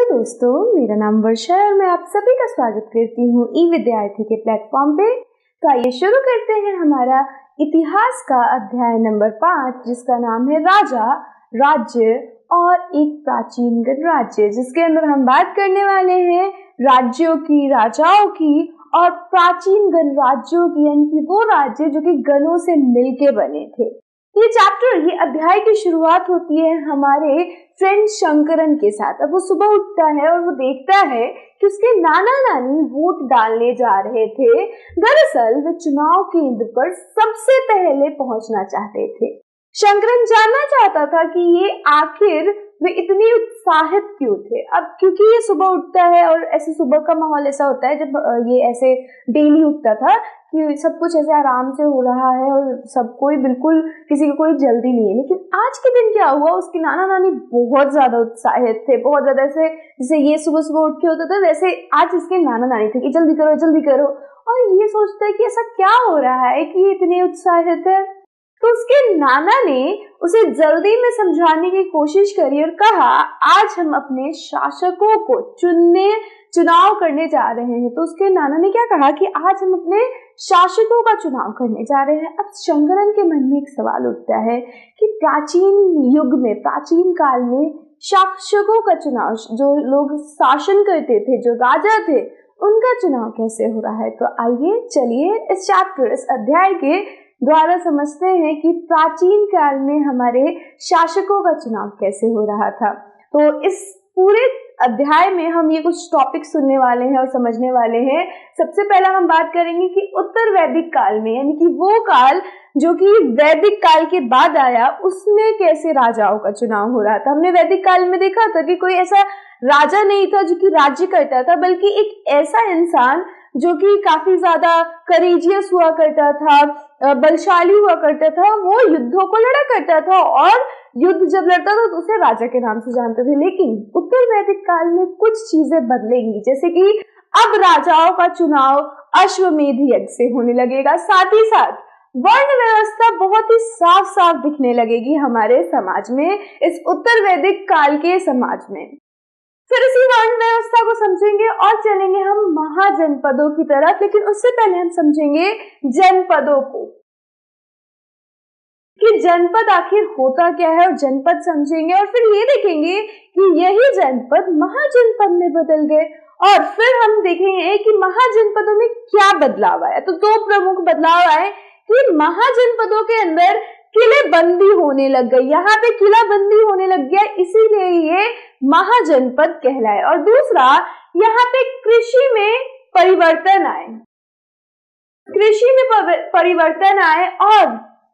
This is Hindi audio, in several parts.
दोस्तों, मेरा नाम वर्षा है और मैं आप सभी का स्वागत करती हूँ ई विद्यार्थी के प्लेटफॉर्म पे। तो आइए शुरू करते हैं हमारा इतिहास का अध्याय नंबर 5, जिसका नाम है राजा, राज्य और एक प्राचीन गणराज्य, जिसके अंदर हम बात करने वाले हैं राज्यों की, राजाओं की और प्राचीन गणराज्यों की, यानी कि वो राज्य जो कि गणों से मिलके बने थे। ये अध्याय की शुरुआत होती है हमारे फ्रेंड शंकरन के साथ। अब वो सुबह उठता है और वो देखता है कि उसके नाना नानी वोट डालने जा रहे थे। दरअसल वे चुनाव केंद्र पर सबसे पहले पहुंचना चाहते थे। शंकरन जानना चाहता था कि ये आखिर वे इतनी उत्साहित क्यों थे। अब क्योंकि ये सुबह उठता है और ऐसे सुबह का माहौल ऐसा होता है, जब ये ऐसे डेली उठता था कि सब कुछ ऐसे आराम से हो रहा है और सब कोई बिल्कुल, किसी को कोई जल्दी नहीं है। लेकिन आज के दिन क्या हुआ, उसकी नाना नानी बहुत ज्यादा उत्साहित थे, बहुत ज्यादा। ऐसे जैसे ये सुबह सुबह उठ के होता था, वैसे आज इसके नाना नानी थे कि जल्दी करो जल्दी करो। और ये सोचता है कि ऐसा क्या हो रहा है कि ये इतने उत्साहित है। तो उसके नाना ने उसे जल्दी में समझाने की कोशिश करी और कहा, आज हम अपने शासकों को चुनाव करने जा रहे हैं। तो उसके नाना ने क्या कहा कि आज हम अपने शासकों का चुनाव करने जा रहे हैं। अब शंकरन के मन में एक सवाल उठता है कि प्राचीन युग में, प्राचीन काल में शासकों का चुनाव, जो लोग शासन करते थे, जो राजा थे, उनका चुनाव कैसे हो रहा है। तो आइए चलिए इस चैप्टर, इस अध्याय के द्वारा समझते हैं कि प्राचीन काल में हमारे शासकों का चुनाव कैसे हो रहा था। तो इस पूरे अध्याय में हम ये कुछ टॉपिक सुनने वाले हैं और समझने वाले हैं। सबसे पहला हम बात करेंगे कि उत्तर वैदिक काल में, यानी कि वो काल जो कि वैदिक काल के बाद आया, उसमें कैसे राजाओं का चुनाव हो रहा था। हमने वैदिक काल में देखा था कि कोई ऐसा राजा नहीं था जो कि राज्य करता था, बल्कि एक ऐसा इंसान जो कि काफी ज्यादा करेजियस हुआ करता था, बलशाली हुआ करता था, वो युद्धों को लड़ा करता था और युद्ध जब लड़ता था तो उसे राजा के नाम से जानते थे। लेकिन उत्तर वैदिक काल में कुछ चीजें बदलेंगी, जैसे कि अब राजाओं का चुनाव अश्वमेध यज्ञ से होने लगेगा। साथ ही साथ वर्ण व्यवस्था बहुत ही साफ साफ दिखने लगेगी हमारे समाज में, इस उत्तर वैदिक काल के समाज में। फिर इसी वर्ण व्यवस्था को समझेंगे और चलेंगे हम महाजनपदों की तरफ। लेकिन उससे पहले हम समझेंगे जनपदों को, कि जनपद आखिर होता क्या है, और जनपद समझेंगे और फिर ये देखेंगे कि यही जनपद महाजनपद में बदल गए। और फिर हम देखेंगे कि महाजनपदों में क्या बदलाव आया। तो दो प्रमुख बदलाव आए कि महाजनपदों के अंदर किलेबंदी होने लग गई, यहाँ पे किलाबंदी होने लग गया, इसीलिए ये महाजनपद कहलाए। और दूसरा, यहाँ पे कृषि में परिवर्तन आए, कृषि में परिवर्तन आए और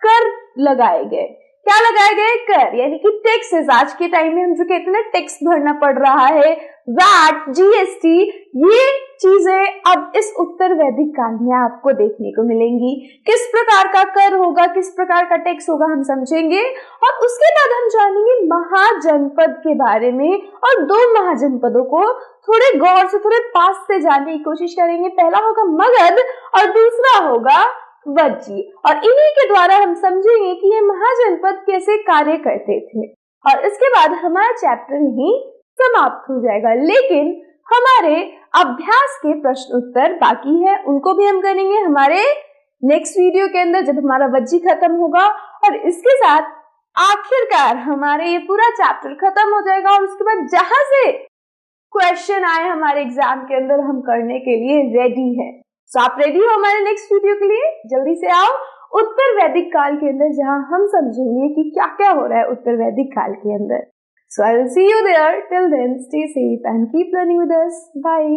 कर लगाए गए। क्या लगाए गए? कर, यानी कि टैक्सेस। आज के टाइम में हम जो कहते हैं ना, टैक्स भरना पड़ रहा है, वैट, जीएसटी, ये चीजें अब इस उत्तर वैदिक काल में आपको देखने को मिलेंगी। किस प्रकार का कर होगा, किस प्रकार का टैक्स होगा, हम समझेंगे। और उसके बाद हम जानेंगे महाजनपद के बारे में, और दो महाजनपदों को थोड़े गौर से, थोड़े पास से जानने की कोशिश करेंगे। पहला होगा मगध और दूसरा होगा वज्जी। और इन्हीं के द्वारा हम समझेंगे कि ये महाजनपद कैसे कार्य करते थे। और इसके बाद हमारा चैप्टर यहीं समाप्त हो जाएगा। लेकिन हमारे अभ्यास के प्रश्न उत्तर बाकी है, उनको भी हम करेंगे हमारे नेक्स्ट वीडियो के अंदर, जब हमारा वज्जी खत्म होगा। और इसके साथ आखिरकार हमारे ये पूरा चैप्टर खत्म हो जाएगा। और उसके बाद जहां से क्वेश्चन आए हमारे एग्जाम के अंदर, हम करने के लिए रेडी है। तो आप रेडी हो हमारे नेक्स्ट वीडियो के लिए? जल्दी से आओ उत्तर वैदिक काल के अंदर, जहां हम समझेंगे कि क्या क्या हो रहा है उत्तर वैदिक काल के अंदर। So I will see you there. Till then, stay safe and keep learning with us. Bye.